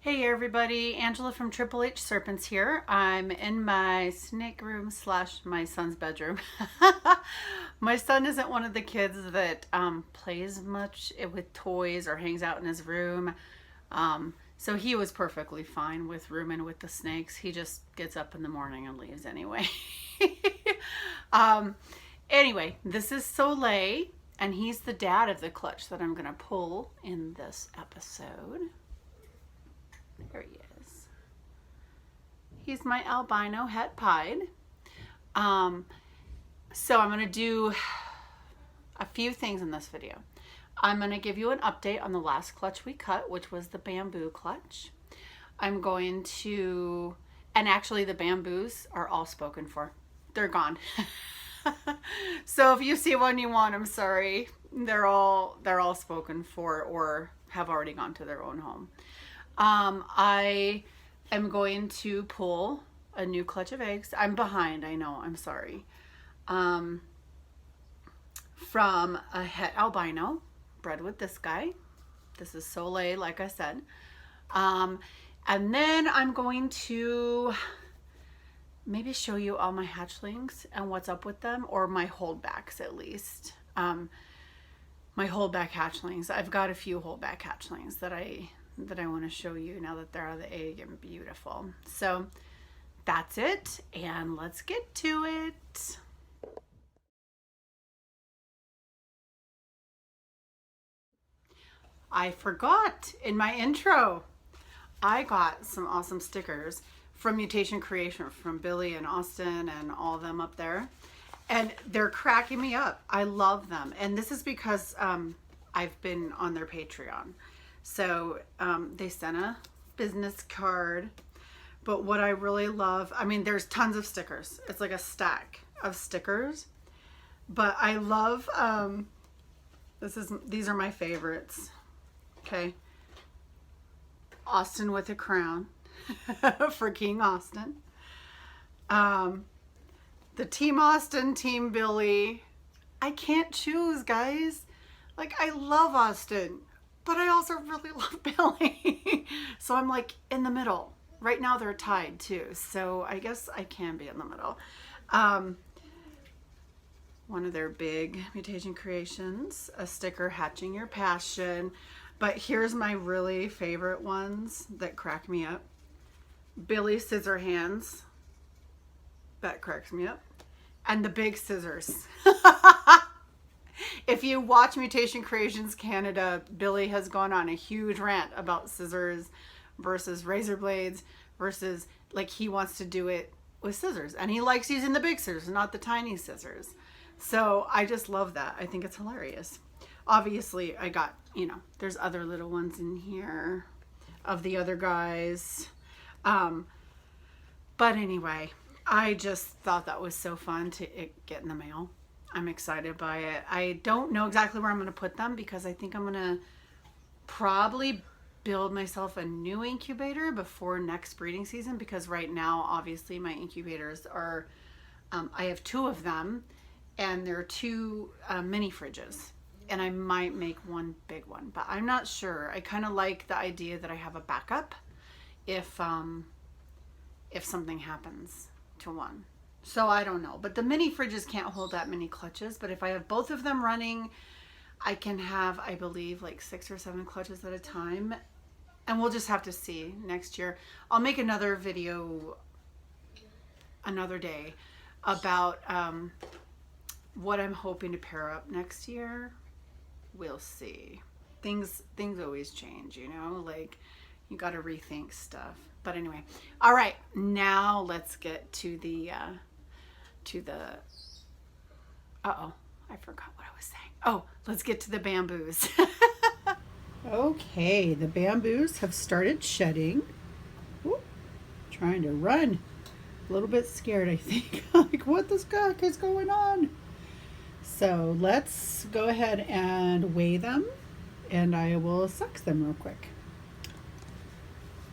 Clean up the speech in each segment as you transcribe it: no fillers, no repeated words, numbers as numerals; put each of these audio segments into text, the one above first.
Hey everybody, Angela from Triple H Serpents here. I'm in my snake room slash my son's bedroom. My son isn't one of the kids that plays much with toys or hangs out in his room. So he was perfectly fine with rooming with the snakes. He just gets up in the morning and leaves anyway. um, anyway, this is Soleil, and he's the dad of the clutch that I'm going to pull in this episode. There he is. He's my albino het pied. So I'm going to do a few things in this video. I'm going to give you an update on the last clutch we cut, which was the bamboo clutch. I'm going to, and actually the bamboos are all spoken for. They're gone. So if you see one you want, I'm sorry. They're all spoken for or have already gone to their own home. I am going to pull a new clutch of eggs. I'm behind, I know, I'm sorry. From a het albino, bred with this guy. This is Soleil, like I said. And then I'm going to maybe show you all my hatchlings and what's up with them, or my holdbacks at least. My holdback hatchlings. I've got a few holdback hatchlings that I want to show you now that they're out of the egg and beautiful. So that's it, and let's get to it. I forgot in my intro, I got some awesome stickers from Mutation Creation from Billy and Austin and all of them up there. And they're cracking me up. I love them. And this is because I've been on their Patreon. So they sent a business card, but what I really love, I mean, there's tons of stickers. It's like a stack of stickers, but I love, these are my favorites. Okay. Austin with a crown for King Austin. The Team Austin, Team Billy. I can't choose, guys. Like, I love Austin, but I also really love Billy. So I'm like in the middle. Right now they're tied too. So I guess I can be in the middle. One of their big Mutation Creations, a sticker, Hatching Your Passion. But here's my really favorite ones that crack me up. Billy Scissorhands. That cracks me up. And the big scissors. If you watch Mutation Creations Canada, Billy has gone on a huge rant about scissors versus razor blades versus, like, he wants to do it with scissors. And he likes using the big scissors, not the tiny scissors. So I just love that. I think it's hilarious. Obviously, I got, you know, there's other little ones in here of the other guys. But anyway, I just thought that was so fun to get in the mail. I'm excited by it. I don't know exactly where I'm going to put them because I think I'm going to probably build myself a new incubator before next breeding season, because right now, obviously, my incubators are, I have two of them, and they're two mini fridges, and I might make one big one, but I'm not sure. I kind of like the idea that I have a backup if something happens to one. So I don't know, but the mini fridges can't hold that many clutches, but if I have both of them running, I can have, I believe, like 6 or 7 clutches at a time, and we'll just have to see next year. I'll make another video another day about what I'm hoping to pair up next year. We'll see. Things always change, you know, like you got to rethink stuff. But anyway, all right, now let's get to the uh-oh, I forgot what I was saying. Oh, let's get to the bamboos. Okay, the bamboos have started shedding. Ooh, trying to run. A little bit scared, I think. Like, what the heck is going on? So let's go ahead and weigh them, and I will sex them real quick.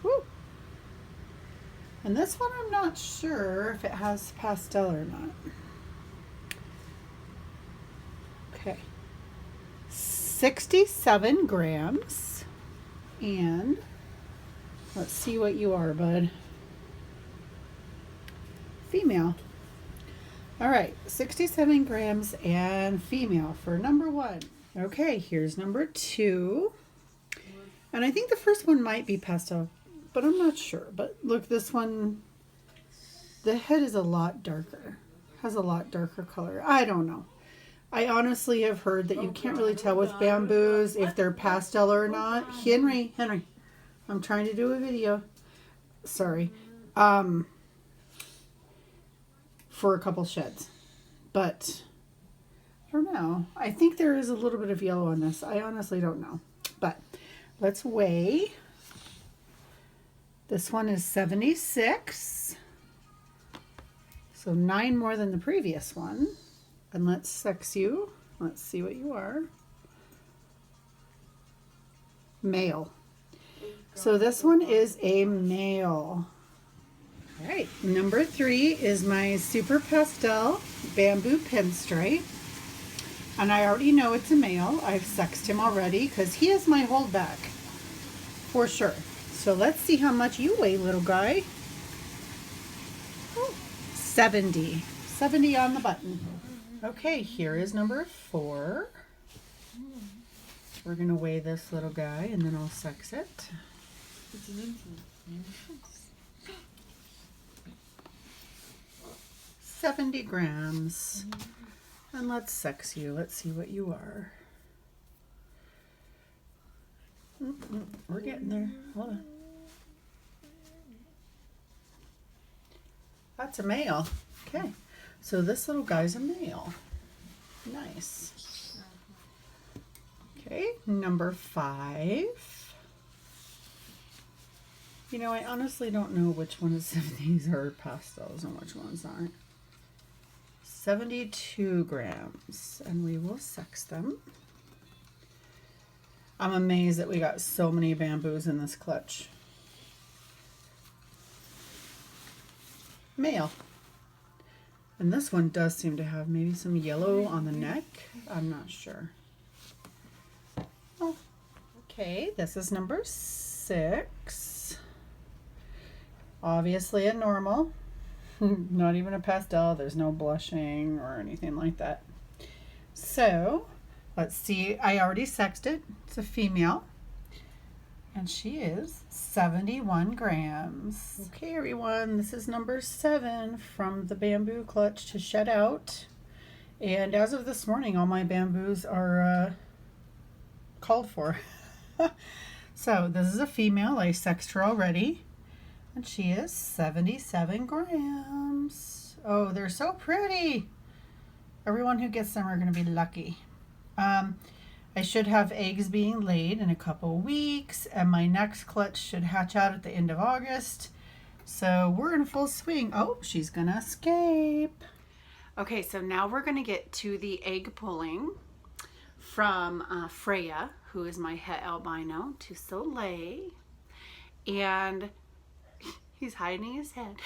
Woo. And this one I'm not sure if it has pastel or not. Okay. 67 grams and Let's see what you are, bud. Female. All right, 67 grams and female for number 1. Okay, here's number 2. And I think the first one might be pastel, but I'm not sure. But look, this one, the head is a lot darker. Has a lot darker color. I don't know. I honestly have heard that you can't really tell with bamboos if they're pastel or not. Henry, I'm trying to do a video. Sorry. For a couple sheds. But I don't know. I think there is a little bit of yellow on this. I honestly don't know. But let's weigh. This one is 76. So 9 more than the previous one. And let's sex you. Let's see what you are. Male. So this one is a male. All right, number 3 is my super pastel bamboo pinstripe. And I already know it's a male. I've sexed him already because he is my holdback for sure. So let's see how much you weigh, little guy. Oh, 70. 70 on the button. Okay, here is number 4. We're going to weigh this little guy and then I'll sex it. 70 grams. And let's sex you. Let's see what you are. We're getting there. Hold on. That's a male. Okay. So this little guy's a male. Nice. Okay, number 5. You know, I honestly don't know which ones of these are pastels and which ones aren't. 72 grams, and we will sex them. I'm amazed that we got so many bamboos in this clutch. Male. And this one does seem to have maybe some yellow on the neck. I'm not sure. Oh, okay, this is number 6. Obviously a normal. Not even a pastel. There's no blushing or anything like that. So let's see. I already sexed it. It's a female. And she is 71 grams. Okay, everyone. This is number 7 from the bamboo clutch to shed out. And as of this morning, all my bamboos are called for. So this is a female. I sexed her already. And she is 77 grams. Oh, they're so pretty. Everyone who gets them are going to be lucky. I should have eggs being laid in a couple weeks, and my next clutch should hatch out at the end of August. So we're in full swing. Oh, she's going to escape. Okay, so now we're going to get to the egg pulling from Freya, who is my het albino, to Soleil. And he's hiding his head.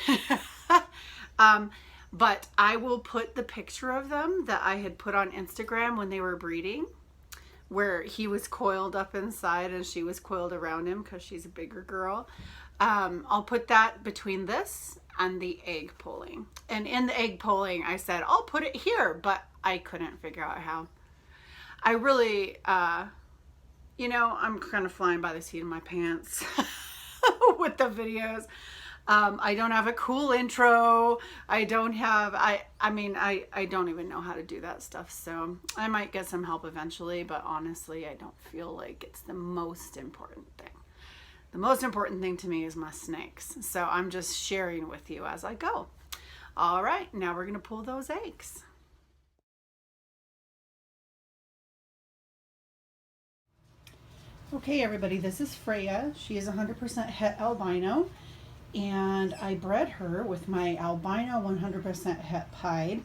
But I will put the picture of them that I had put on Instagram when they were breeding, where he was coiled up inside and she was coiled around him because she's a bigger girl. I'll put that between this and the egg pulling. And in the egg pulling, I said, I'll put it here, but I couldn't figure out how. I really, you know, I'm kind of flying by the seat of my pants with the videos. I don't have a cool intro. I don't have, I mean, I don't even know how to do that stuff. So I might get some help eventually, but honestly, I don't feel like it's the most important thing. The most important thing to me is my snakes. So I'm just sharing with you as I go. All right, now we're going to pull those eggs. Okay, everybody, this is Freya. She is 100% het albino. And I bred her with my albino 100% het pied.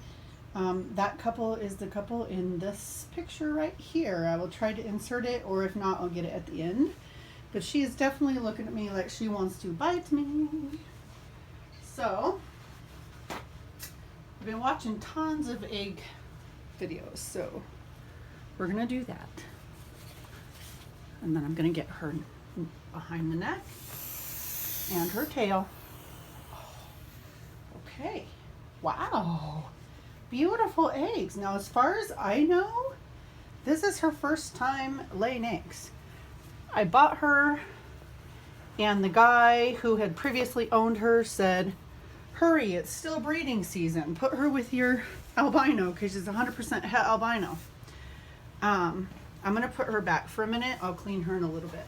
That couple is the couple in this picture right here. I will try to insert it, or if not, I'll get it at the end. But she is definitely looking at me like she wants to bite me. So, I've been watching tons of egg videos, so we're gonna do that. And then I'm gonna get her behind the neck. and her tail. Okay. Wow. Beautiful eggs. Now, as far as I know, this is her first time laying eggs. I bought her, and the guy who had previously owned her said, hurry, it's still breeding season. Put her with your albino because she's 100% het albino. I'm going to put her back for a minute. I'll clean her in a little bit.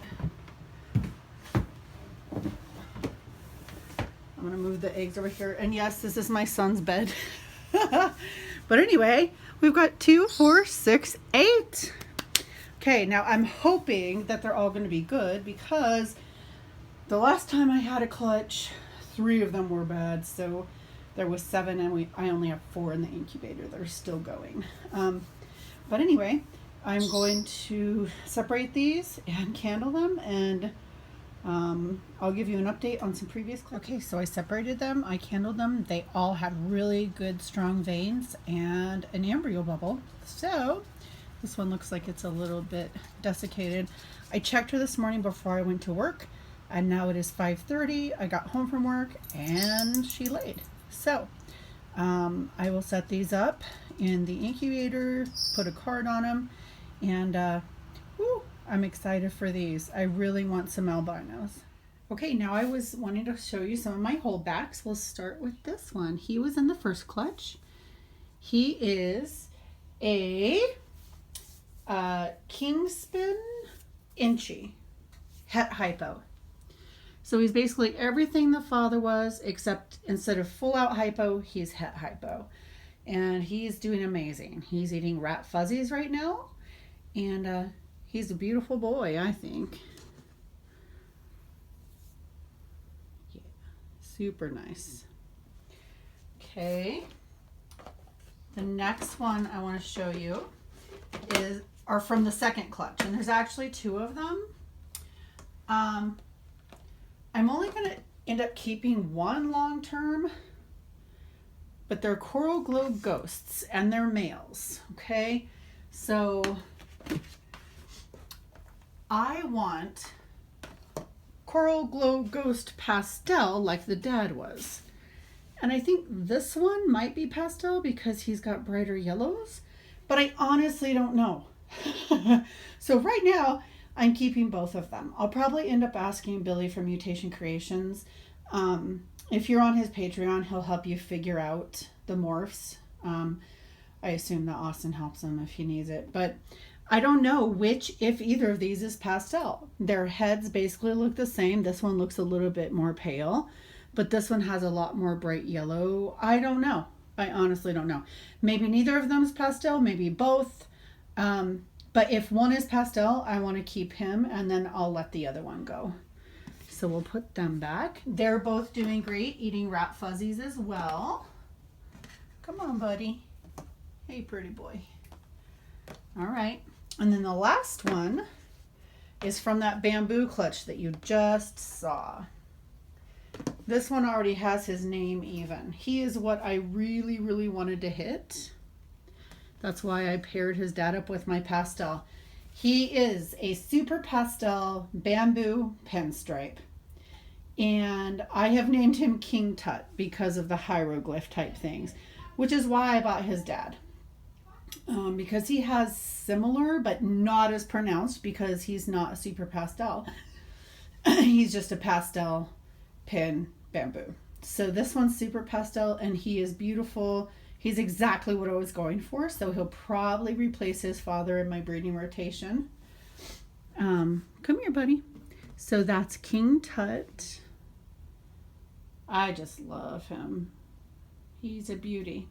I'm going to move the eggs over here. And yes, this is my son's bed. But anyway, we've got 2, 4, 6, 8. Okay, now I'm hoping that they're all going to be good because the last time I had a clutch, 3 of them were bad. So there was 7 and I only have 4 in the incubator that are still going. But anyway, I'm going to separate these and candle them, and I'll give you an update on some previous clips. Okay, so I separated them, I candled them. They all had really good strong veins and an embryo bubble. So this one looks like it's a little bit desiccated. I checked her this morning before I went to work, and now it is 5:30. I got home from work and she laid. So I will set these up in the incubator, put a card on them, and I'm excited for these. I really want some albinos. Okay, now I was wanting to show you some of my holdbacks. We'll start with this one. He was in the first clutch. He is a Kingspin Inchy het hypo. So he's basically everything the father was, except instead of full out hypo, he's het hypo. And he's doing amazing. He's eating rat fuzzies right now. And he's a beautiful boy, I think. Yeah, super nice. Okay. The next one I want to show you are from the second clutch. And there's actually 2 of them. I'm only going to end up keeping one long term, but they're coral globe ghosts and they're males. Okay, so I want coral globe ghost pastel like the dad was, and I think this one might be pastel because he's got brighter yellows, but I honestly don't know. So right now I'm keeping both of them. I'll probably end up asking Billy from Mutation Creations. If you're on his Patreon, he'll help you figure out the morphs. I assume that Austin helps him if he needs it. But I don't know if either of these is pastel. Their heads basically look the same. This one looks a little bit more pale, but this one has a lot more bright yellow. I don't know. I honestly don't know. Maybe neither of them is pastel, maybe both. But if one is pastel, I want to keep him, and then I'll let the other one go. So we'll put them back. They're both doing great, eating rat fuzzies as well. Come on, buddy. Hey, pretty boy. All right. And then the last one is from that bamboo clutch that you just saw. This one already has his name even. He is what I really, really wanted to hit. That's why I paired his dad up with my pastel. He is a super pastel bamboo pinstripe. And I have named him King Tut because of the hieroglyph type things, which is why I bought his dad. Because he has similar, but not as pronounced because he's not a super pastel. He's just a pastel pin bamboo. So this one's super pastel and he is beautiful. He's exactly what I was going for, so he'll probably replace his father in my breeding rotation. Come here, buddy. So that's King Tut. I just love him. He's a beauty.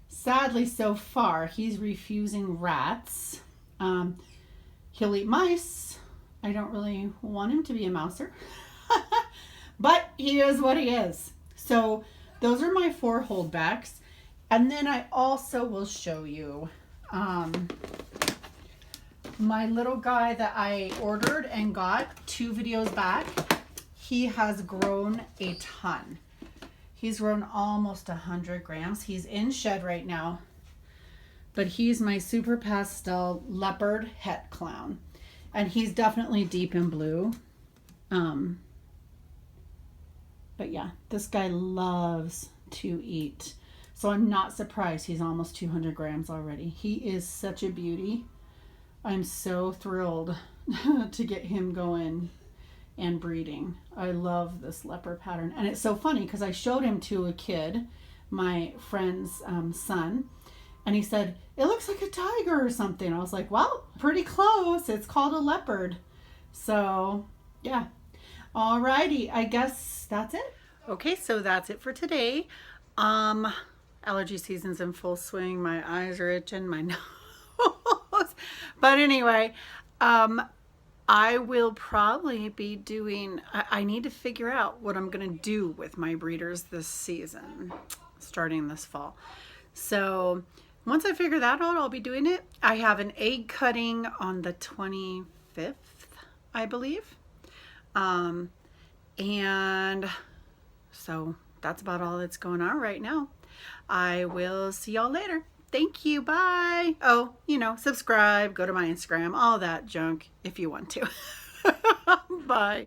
Sadly, so far, he's refusing rats. He'll eat mice. I don't really want him to be a mouser. But he is what he is. So those are my 4 holdbacks. And then I also will show you my little guy that I ordered and got 2 videos back. He has grown a ton. He's grown almost 100 grams. He's in shed right now. But he's my super pastel leopard het clown. And he's definitely deep in blue. But yeah, this guy loves to eat. So I'm not surprised he's almost 200 grams already. He is such a beauty. I'm so thrilled to get him going and breeding. I love this leopard pattern. And it's so funny because I showed him to a kid, my friend's son, and he said, it looks like a tiger or something. I was like, well, pretty close. It's called a leopard. So yeah. Alrighty, I guess that's it. Okay, so that's it for today. Allergy season's in full swing. My eyes are itching, my nose. But anyway, I will probably be doing, I need to figure out what I'm going to do with my breeders this season, starting this fall. So once I figure that out, I'll be doing it. I have an egg cutting on the 25th, I believe. And so that's about all that's going on right now. I will see y'all later. Thank you. Bye. Oh, subscribe, go to my Instagram, all that junk if you want to. Bye.